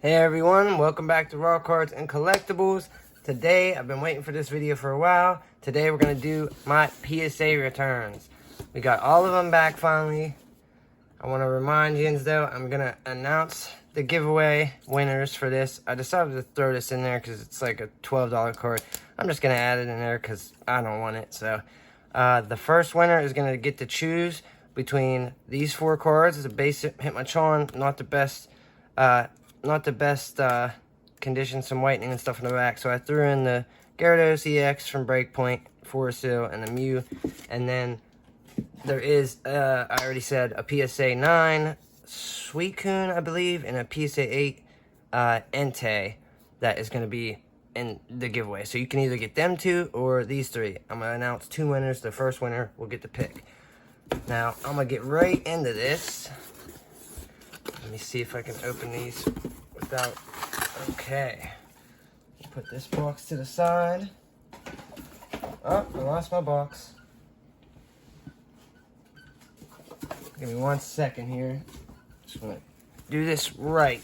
Hey everyone, welcome back to Raw Cards and Collectibles. Today, I've been waiting for this video for a while. Today we're going to do my PSA returns. We got all of them back finally. I want to remind you though, I'm going to announce the giveaway winners for this. I decided to throw this in there because it's like a $12 card. I'm just going to add it in there because I don't want it. So, the first winner is going to get to choose between these four cards. It's a basic Hitmonchan, not the best condition, some whitening and stuff in the back. So I threw in the Gyarados EX from Breakpoint, Forest Hill, and the Mew. And then there is, I already said, a PSA 9 Suicune, I believe, and a PSA 8 Entei that is going to be in the giveaway. So you can either get them two or these three. I'm going to announce two winners. The first winner will get the pick. Now, I'm going to get right into this. Let me see if I can open these without... Okay. Put this box to the side. Oh, I lost my box. Give me 1 second here. Just want to do this right.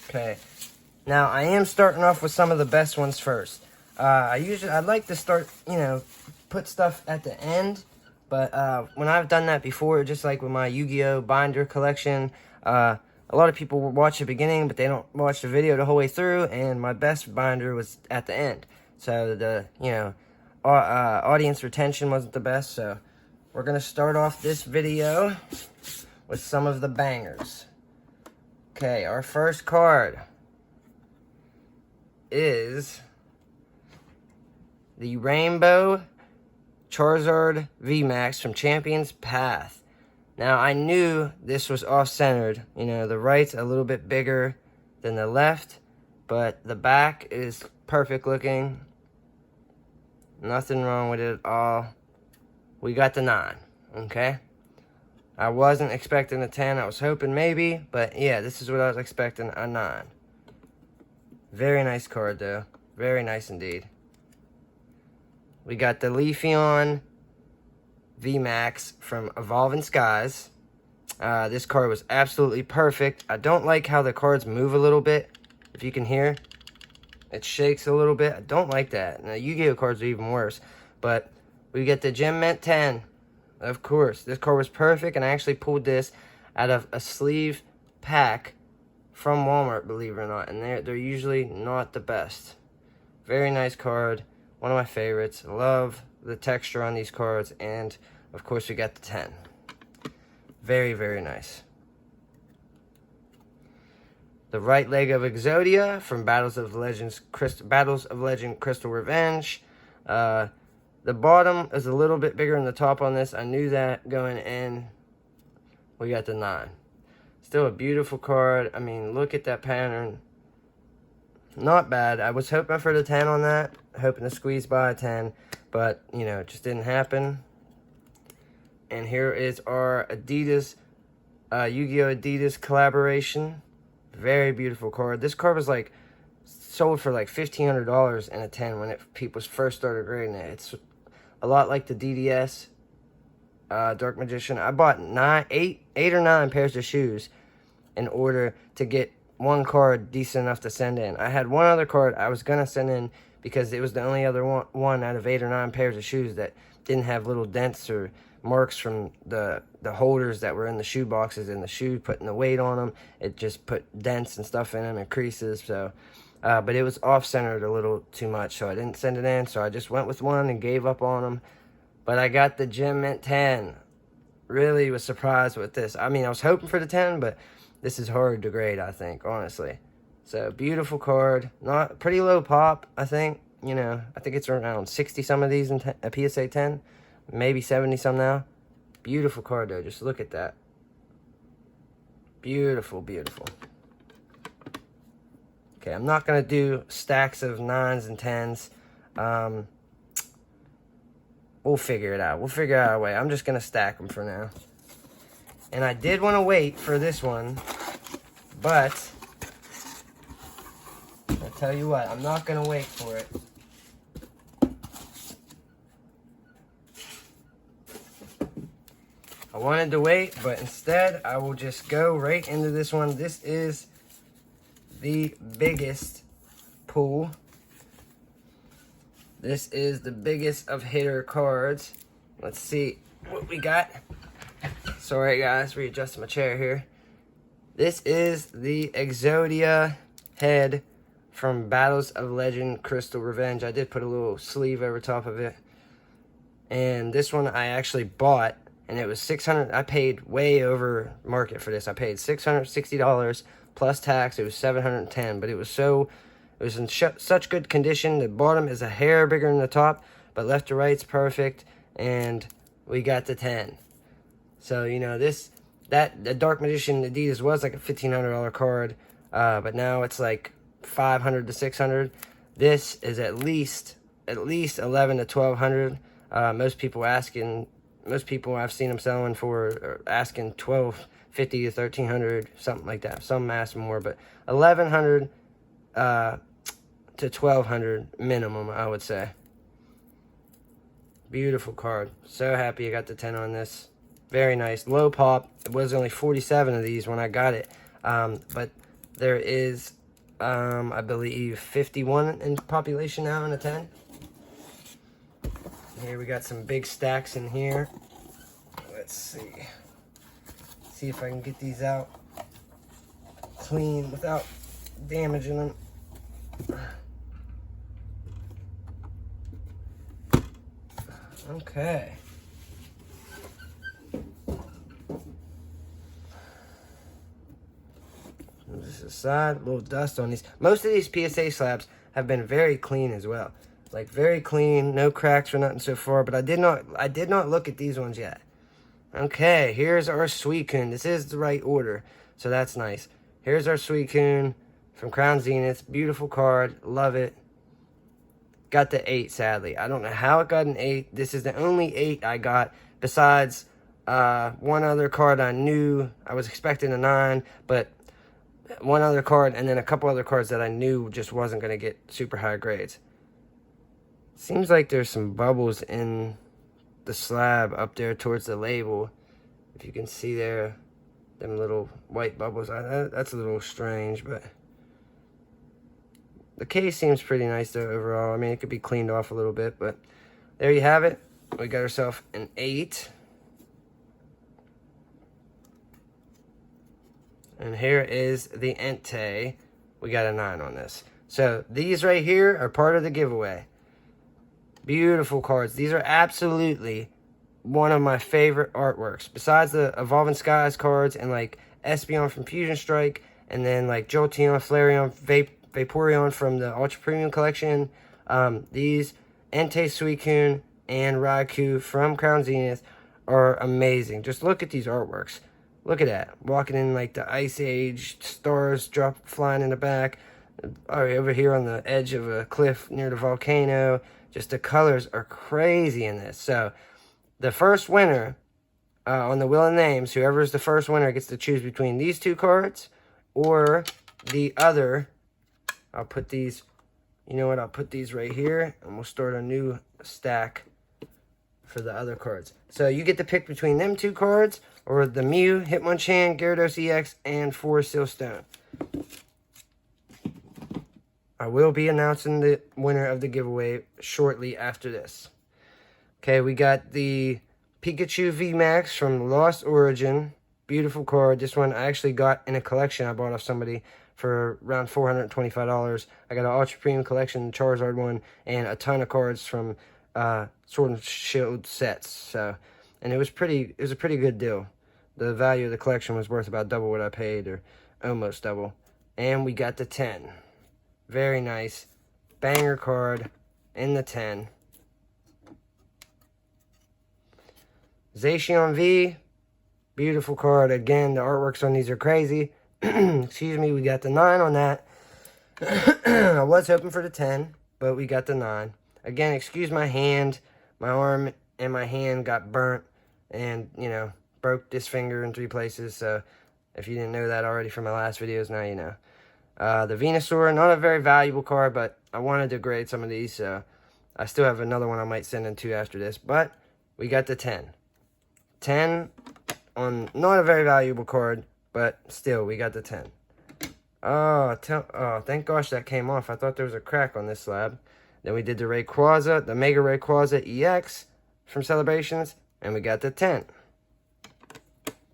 Okay. Now, I am starting off with some of the best ones first. I'd like to start, put stuff at the end. But when I've done that before, just like with my Yu-Gi-Oh! Binder collection, a lot of people watch the beginning, but they don't watch the video the whole way through, and my best binder was at the end. So the, audience retention wasn't the best, so we're going to start off this video with some of the bangers. Okay, our first card is the Rainbow Charizard VMAX from Champion's Path. Now, I knew this was off-centered. The right's a little bit bigger than the left, but the back is perfect looking. Nothing wrong with it at all. We got the 9, okay? I wasn't expecting a 10. I was hoping maybe, but yeah, this is what I was expecting, a 9. Very nice card, though. Very nice indeed. We got the Leafeon VMAX from Evolving Skies. This card was absolutely perfect. I don't like how the cards move a little bit. If you can hear, it shakes a little bit. I don't like that. Now, Yu-Gi-Oh! Cards are even worse. But we get the Gem Mint 10. Of course, this card was perfect, and I actually pulled this out of a sleeve pack from Walmart, believe it or not. And they're usually not the best. Very nice card. One of my favorites. Love the texture on these cards. And, of course, we got the 10. Very, very nice. The right leg of Exodia from Battles of Legend Crystal Revenge. The bottom is a little bit bigger than the top on this. I knew that going in. We got the 9. Still a beautiful card. I mean, look at that pattern. Not bad. I was hoping for the 10 on that. Hoping to squeeze by a 10. But, it just didn't happen. And here is our Adidas, Yu-Gi-Oh! Adidas collaboration. Very beautiful card. This card was sold for $1,500 in a 10 when people first started grading it. It's a lot like the DDS Dark Magician. I bought 8 or 9 pairs of shoes in order to get one card decent enough to send in. I had one other card I was going to send in because it was the only other one out of 8 or 9 pairs of shoes that didn't have little dents or marks from the holders that were in the shoe boxes in the shoe, putting the weight on them. It just put dents and stuff in them and creases. So, but it was off-centered a little too much, so I didn't send it in. So I just went with one and gave up on them. But I got the Gem Mint 10. Really was surprised with this. I mean, I was hoping for the 10, but this is hard to grade, I think, honestly. So, beautiful card. Not pretty low pop, I think. I think it's around 60 some of these in a PSA 10. Maybe 70 some now. Beautiful card, though. Just look at that. Beautiful, beautiful. Okay, I'm not going to do stacks of 9s and 10s. We'll figure it out. We'll figure out a way. I'm just going to stack them for now. And I did want to wait for this one, but I'll tell you what, I'm not going to wait for it. I wanted to wait, but instead I will just go right into this one. This is the biggest pull. This is the biggest of hitter cards. Let's see what we got. Sorry guys, readjusting my chair here. This is the Exodia head from Battles of Legend Crystal Revenge. I did put a little sleeve over top of it. And this one I actually bought, and it was $600. I paid way over market for this. I paid $660 plus tax. It was $710, but it was in such good condition. The bottom is a hair bigger than the top, but left to right's perfect, and we got the 10. So, you know, the Dark Magician Adidas was like a $1,500 card, but now it's like $500 to $600. This is at least $1,100 to $1,200. Most people I've seen them selling for are asking $1,250 to $1,300, something like that. Some ask more, but $1,100 to $1,200 minimum, I would say. Beautiful card. So happy I got the 10 on this. Very nice. Low pop. It was only 47 of these when I got it. But there is, I believe, 51 in population now in a 10. Here we got some big stacks in here. Let's see. See if I can get these out clean without damaging them. Okay. Just aside, a little dust on these. Most of these PSA slabs have been very clean as well. Like very clean, no cracks or nothing so far. But I did not look at these ones yet. Okay, here's our Suicune. This is the right order, so that's nice. Here's our Suicune from Crown Zenith. Beautiful card, love it. Got the 8, sadly. I don't know how it got an 8. This is the only 8 I got, besides one other card I knew. I was expecting a 9, but one other card and then a couple other cards that I knew just wasn't going to get super high grades. Seems like there's some bubbles in the slab up there towards the label. If you can see there, them little white bubbles. That's a little strange, but the case seems pretty nice though overall. I mean, it could be cleaned off a little bit, but there you have it. We got ourselves an 8. And here is the Entei. We got a 9 on this. So these right here are part of the giveaway. Beautiful cards. These are absolutely one of my favorite artworks. Besides the Evolving Skies cards and like Espeon from Fusion Strike, and then like Jolteon, Flareon, Vaporeon from the Ultra Premium Collection. These Entei, Suicune, and Raikou from Crown Zenith are amazing. Just look at these artworks. Look at that. Walking in like the Ice Age, stars flying in the back. Over here on the edge of a cliff near the volcano. Just the colors are crazy in this. So the first winner on the Wheel of Names, whoever is the first winner gets to choose between these 2 cards or the other. I'll put these, you know what, I'll put these right here and we'll start a new stack for the other cards. So you get to pick between them 2 cards or the Mew, Hitmonchan, Gyarados EX, and Forest Stone. I will be announcing the winner of the giveaway shortly after this. Okay, we got the Pikachu VMAX from Lost Origin. Beautiful card. This one I actually got in a collection I bought off somebody for around $425. I got an Ultra Premium Collection, Charizard one, and a ton of cards from Sword and Shield sets. So, and it was a pretty good deal. The value of the collection was worth about double what I paid, or almost double. And we got the 10. Very nice. Banger card in the 10. Zacian V. Beautiful card. Again, the artworks on these are crazy. Excuse me, we got the 9 on that. I was hoping for the 10, but we got the 9. Again, excuse my hand. My arm and my hand got burnt and, you know, broke this finger in 3 places. So if you didn't know that already from my last videos, now you know. The Venusaur, not a very valuable card, but I wanted to grade some of these, so I still have another one I might send in 2 after this. But we got the 10. 10 on not a very valuable card, but still, we got the 10. Oh, thank gosh that came off. I thought there was a crack on this slab. Then we did the Rayquaza, the Mega Rayquaza EX from Celebrations, and we got the 10.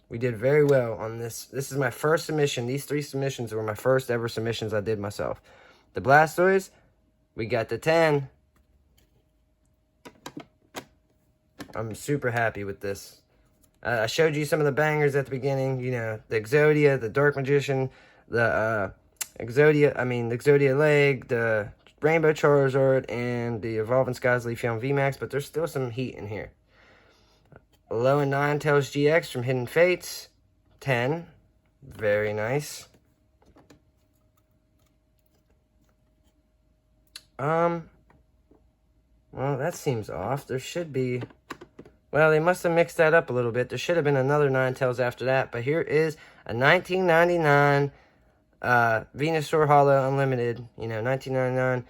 We did very well on this. This is my first submission. These 3 submissions were my first ever submissions I did myself. The Blastoise, we got the 10. I'm super happy with this. I showed you some of the bangers at the beginning. You know, the Exodia, the Dark Magician, the Exodia Leg, the Rainbow Charizard, and the Evolving Skies Leafeon VMAX, but there's still some heat in here. Low and Ninetales GX from Hidden Fates, 10. Very nice. Well, that seems off. There should be... Well, they must have mixed that up a little bit. There should have been another Ninetales after that. But here is a 1999 Venusaur Holo Unlimited. You know, 1999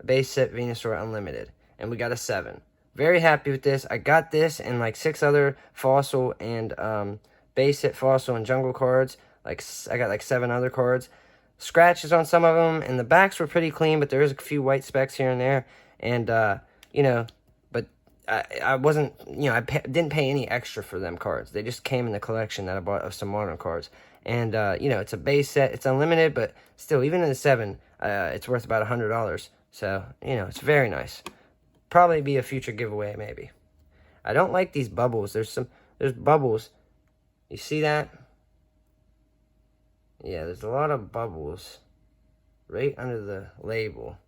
base set Venusaur Unlimited. And we got a 7. Very happy with this. I got this and like 6 other Fossil and base set Fossil and Jungle cards. Like I got like 7 other cards. Scratches on some of them. And the backs were pretty clean, but there is a few white specks here and there. And, you know... I wasn't, you know, didn't pay any extra for them cards. They just came in the collection that I bought of some modern cards. And, you know, it's a base set. It's unlimited, but still, even in the 7, it's worth about $100. So, you know, it's very nice. Probably be a future giveaway, maybe. I don't like these bubbles. There's bubbles. You see that? Yeah, there's a lot of bubbles right under the label.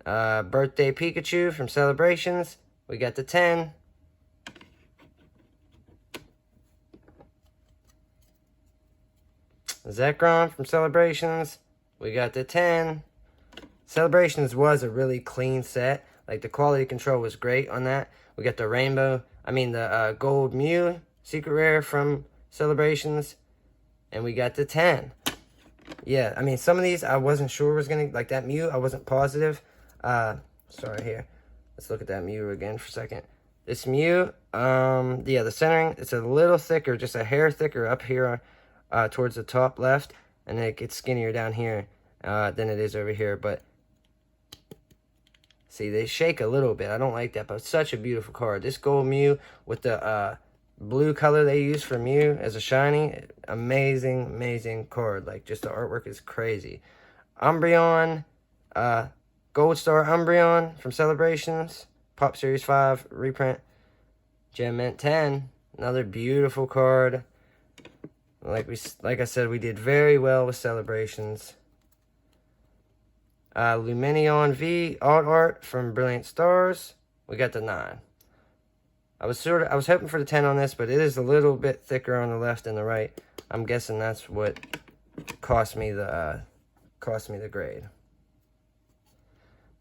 Birthday Pikachu from Celebrations. We got the 10. Zekrom from Celebrations. We got the 10. Celebrations was a really clean set. Like, the quality control was great on that. We got the Gold Mew Secret Rare from Celebrations. And we got the 10. Yeah, I mean, some of these I wasn't sure was going to... Like, that Mew, I wasn't positive. Sorry here. Let's look at that Mew again for a second. This Mew, yeah, the centering, it's a little thicker, just a hair thicker up here, towards the top left, and then it gets skinnier down here, than it is over here, but, see, they shake a little bit. I don't like that, but such a beautiful card. This Gold Mew with the, blue color they use for Mew as a shiny, amazing, amazing card. Like, just the artwork is crazy. Umbreon, Gold Star Umbreon from Celebrations. Pop Series 5 reprint. Gem Mint 10. Another beautiful card. Like I said, we did very well with Celebrations. Lumineon V art from Brilliant Stars. We got the 9. I was hoping for the 10 on this, but it is a little bit thicker on the left and the right. I'm guessing that's what cost me the grade.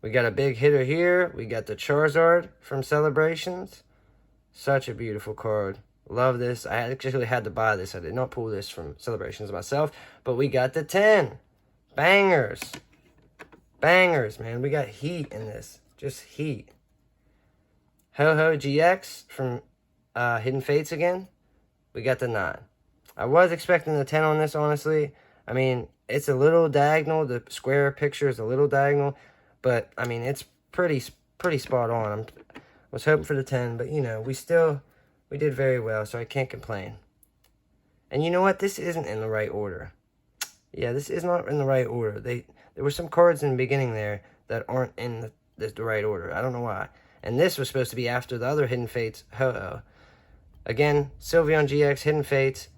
We got a big hitter here. We got the Charizard from Celebrations. Such a beautiful card. Love this. I actually had to buy this. I did not pull this from Celebrations myself. But we got the 10. Bangers. Bangers, man. We got heat in this. Just heat. Ho-Ho GX from Hidden Fates again. We got the 9. I was expecting the 10 on this, honestly. I mean, it's a little diagonal. The square picture is a little diagonal. But, I mean, it's pretty spot on. I was hoping for the 10, but, you know, we did very well, so I can't complain. And you know what? This isn't in the right order. Yeah, this is not in the right order. There were some cards in the beginning there that aren't in the right order. I don't know why. And this was supposed to be after the other Hidden Fates Ho-Oh. Again, Sylveon GX Hidden Fates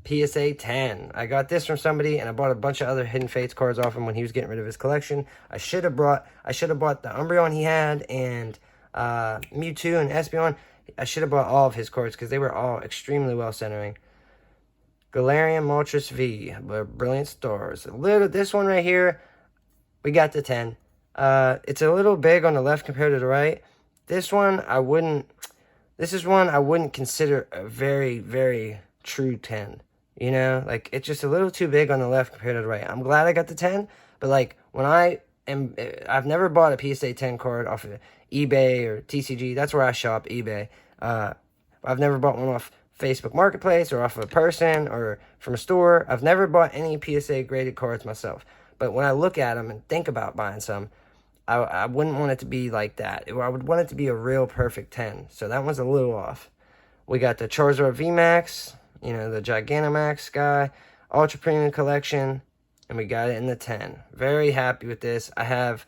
PSA 10. I got this from somebody, and I bought a bunch of other Hidden Fates cards off him when he was getting rid of his collection. I should have bought the Umbreon he had, and Mewtwo and Espeon. I should have bought all of his cards, because they were all extremely well centering. Galarian Moltres V, Brilliant Stars. This one right here, we got the 10. It's a little big on the left compared to the right. This one, I wouldn't consider a very, very true 10. You know, like, it's just a little too big on the left compared to the right. I'm glad I got the 10, but, like, I've never bought a PSA 10 card off of eBay or TCG. That's where I shop, eBay. I've never bought one off Facebook Marketplace or off of a person or from a store. I've never bought any PSA graded cards myself. But when I look at them and think about buying some, I wouldn't want it to be like that. I would want it to be a real perfect 10. So that one's a little off. We got the Charizard VMAX, you know, the Gigantamax guy, Ultra Premium Collection, and we got it in the 10. Very happy with this. I have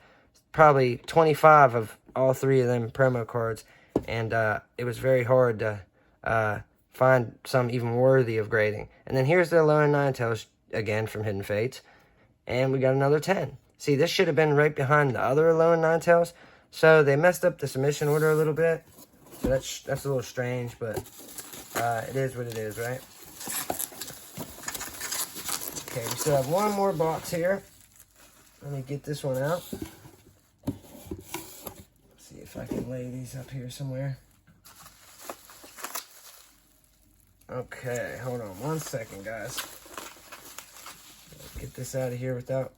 probably 25 of all 3 of them promo cards, and it was very hard to find some even worthy of grading. And then here's the Alolan Ninetales, again, from Hidden Fates, and we got another 10. See, this should have been right behind the other Alolan Ninetales, so they messed up the submission order a little bit. So that's a little strange, but it is what it is, right? Okay, we still have one more box here. Let me get this one out. See if I can lay these up here somewhere. Okay, hold on 1 second, guys. Get this out of here without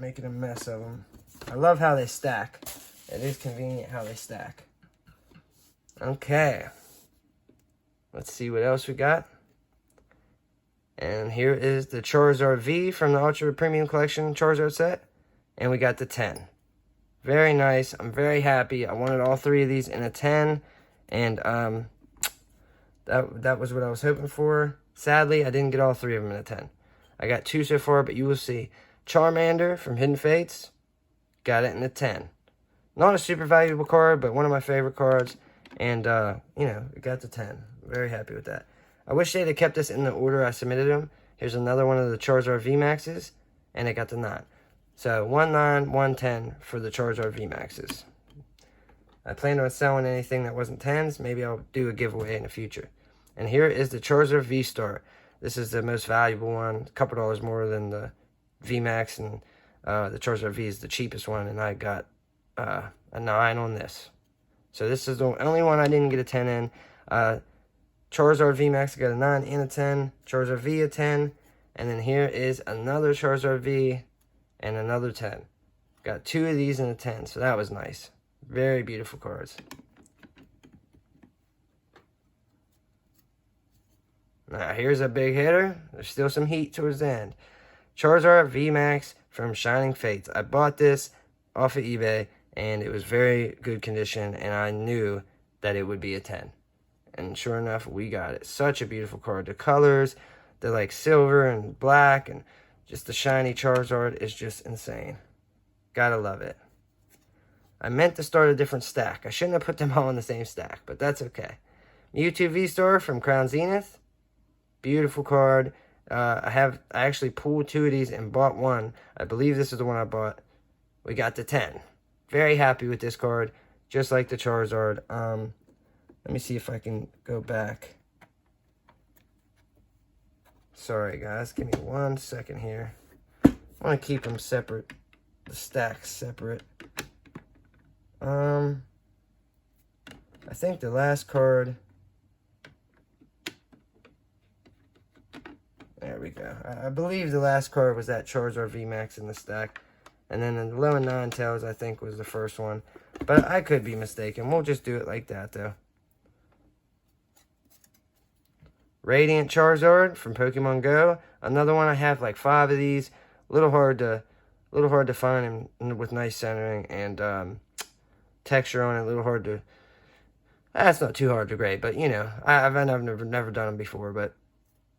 making a mess of them. I love how they stack. It is convenient how they stack. Okay. Let's see what else we got. And here is the Charizard V from the Ultra Premium Collection Charizard set. And we got the 10. Very nice. I'm very happy. I wanted all 3 of these in a 10. And that was what I was hoping for. Sadly, I didn't get all 3 of them in a 10. I got 2 so far, but you will see. Charmander from Hidden Fates. Got it in a 10. Not a super valuable card, but one of my favorite cards. And, you know, it got the 10. Very happy with that. I wish they'd have kept this in the order I submitted them. Here's another one of the Charizard VMAXs, and it got the 9. So, 1 9, 1 10 for the Charizard VMAXs. I planned on selling anything that wasn't 10s. Maybe I'll do a giveaway in the future. And here is the Charizard V-Star. This is the most valuable one. A couple dollars more than the VMAX, and the Charizard V is the cheapest one, and I got a 9 on this. So this is the only one I didn't get a 10 in. Charizard VMAX got a 9 and a 10. Charizard V a 10. And then here is another Charizard V and another 10. Got 2 of these in a 10, so that was nice. Very beautiful cards. Now here's a big hitter. There's still some heat towards the end. Charizard VMAX from Shining Fates. I bought this off of eBay, and it was very good condition, and I knew that it would be a 10. And sure enough, we got it. Such a beautiful card. The colors, they're like silver and black, and just the shiny Charizard is just insane. Gotta love it. I meant to start a different stack. I shouldn't have put them all in the same stack, but that's okay. Mewtwo V-Star from Crown Zenith. Beautiful card. I actually pulled 2 of these and bought one. I believe this is the one I bought. We got the 10. Very happy with this card, just like the Charizard. Let me see if I can go back. Sorry, guys. Give me 1 second here. I want to keep them separate. The stacks separate. I think the last card... There we go. I believe the last card was that Charizard VMAX in the stack. And then the Alolan Ninetales, I think, was the first one. But I could be mistaken. We'll just do it like that, though. Radiant Charizard from Pokemon Go. Another one. I have like 5 of these. A little hard to find and with nice centering and texture on it. A little hard to... That's not too hard to grade, but you know, I've never done them before, but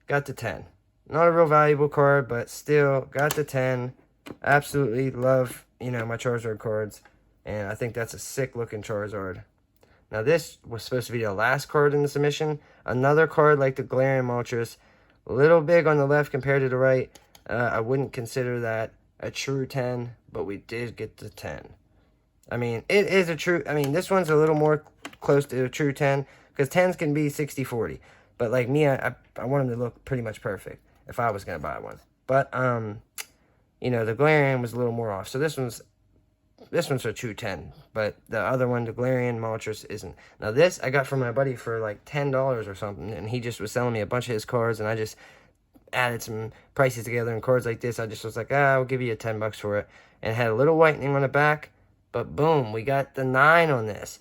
got the 10. Not a real valuable card, but still got the 10. Absolutely love, you know, my Charizard cards, and I think that's a sick looking Charizard. Now this was supposed to be the last card in the submission. Another card like the Galarian Moltres, a little big on the left compared to the right. I wouldn't consider that a true 10, but we did get the 10. I mean, it is a true... I mean, this one's a little more close to a true 10, because 10s can be 60-40. But like me, I want them to look pretty much perfect if I was going to buy one. But, you know, the Galarian was a little more off. So this one's a true 10. But the other one, the Galarian Moltres, isn't. Now this, I got from my buddy for like $10 or something. And he just was selling me a bunch of his cards, and I just added some prices together. And cards like this, I just was like, I'll give you $10 for it. And it had a little whitening on the back. But boom, we got the 9 on this.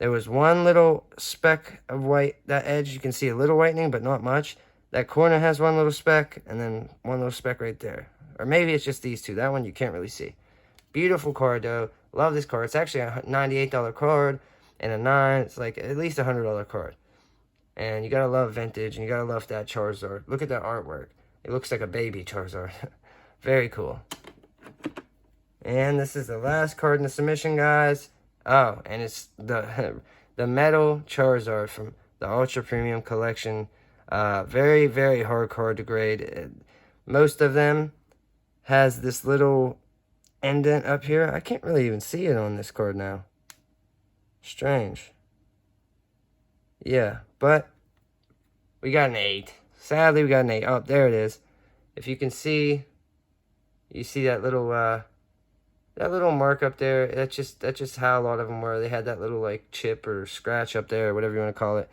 There was one little speck of white. That edge, you can see a little whitening, but not much. That corner has one little speck, and then one little speck right there. Or maybe it's just these two. That one you can't really see. Beautiful card, though. Love this card. It's actually a $98 card, and a 9. It's like at least a $100 card. And you gotta love vintage, and you gotta love that Charizard. Look at that artwork. It looks like a baby Charizard. Very cool. And this is the last card in the submission, guys. Oh, and it's the metal Charizard from the Ultra Premium Collection. Very, very hard card to grade. Most of them has this little indent up here. I can't really even see it on this card now. Strange. Yeah, but we got an 8. Sadly, we got an 8. Oh, there it is. If you can see, you see that little mark up there. That's just how a lot of them were. They had that little like chip or scratch up there, or whatever you want to call it.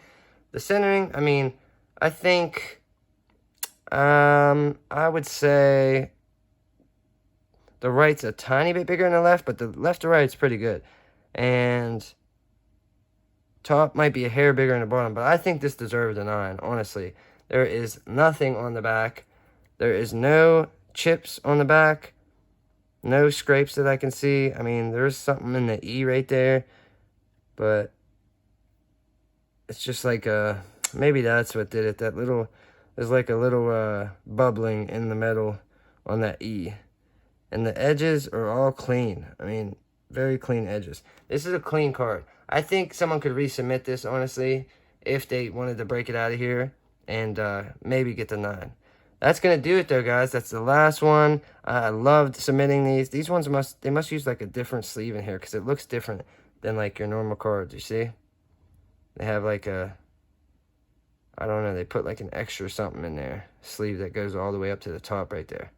The centering, I mean, I think, I would say the right's a tiny bit bigger than the left, but the left to right's pretty good. And top might be a hair bigger than the bottom, but I think this deserves a 9, honestly. There is nothing on the back. There is no chips on the back. No scrapes that I can see. I mean, there's something in the E right there, but it's just like maybe that's what did it. That little, there's like a little bubbling in the metal on that E. And the edges are all clean. I mean, very clean edges. This is a clean card. I think someone could resubmit this, honestly, if they wanted to break it out of here and maybe get the 9. That's going to do it, though, guys. That's the last one. I loved submitting these. These ones must use, like, a different sleeve in here because it looks different than, like, your normal cards. You see? They have, like, I don't know. They put, like, an extra something in there. Sleeve that goes all the way up to the top right there.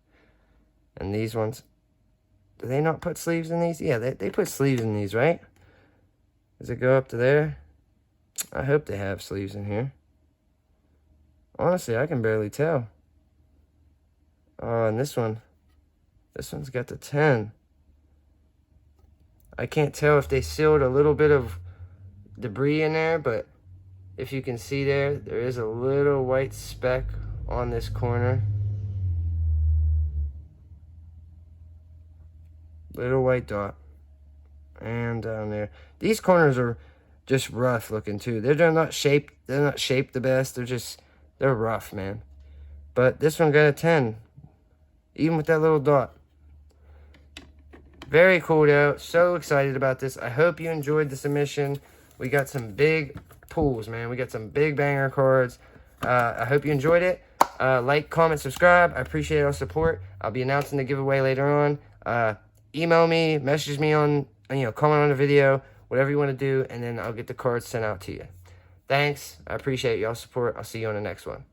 And these ones, do they not put sleeves in these? Yeah, they put sleeves in these, right? Does it go up to there? I hope they have sleeves in here. Honestly, I can barely tell. Oh, and this one's got the 10. I can't tell if they sealed a little bit of debris in there, but if you can see there is a little white speck on this corner. Little white dot. And down there. These corners are just rough looking too. They're not shaped the best. They're rough, man. But this one got a 10. Even with that little dot. Very cool, though. So excited about this. I hope you enjoyed the submission. We got some big pulls, man. We got some big banger cards. I hope you enjoyed it. Like, comment, subscribe. I appreciate all support. I'll be announcing the giveaway later on. Email me, message me on, comment on the video, whatever you want to do, and then I'll get the cards sent out to you. Thanks. I appreciate y'all's support. I'll see you on the next one.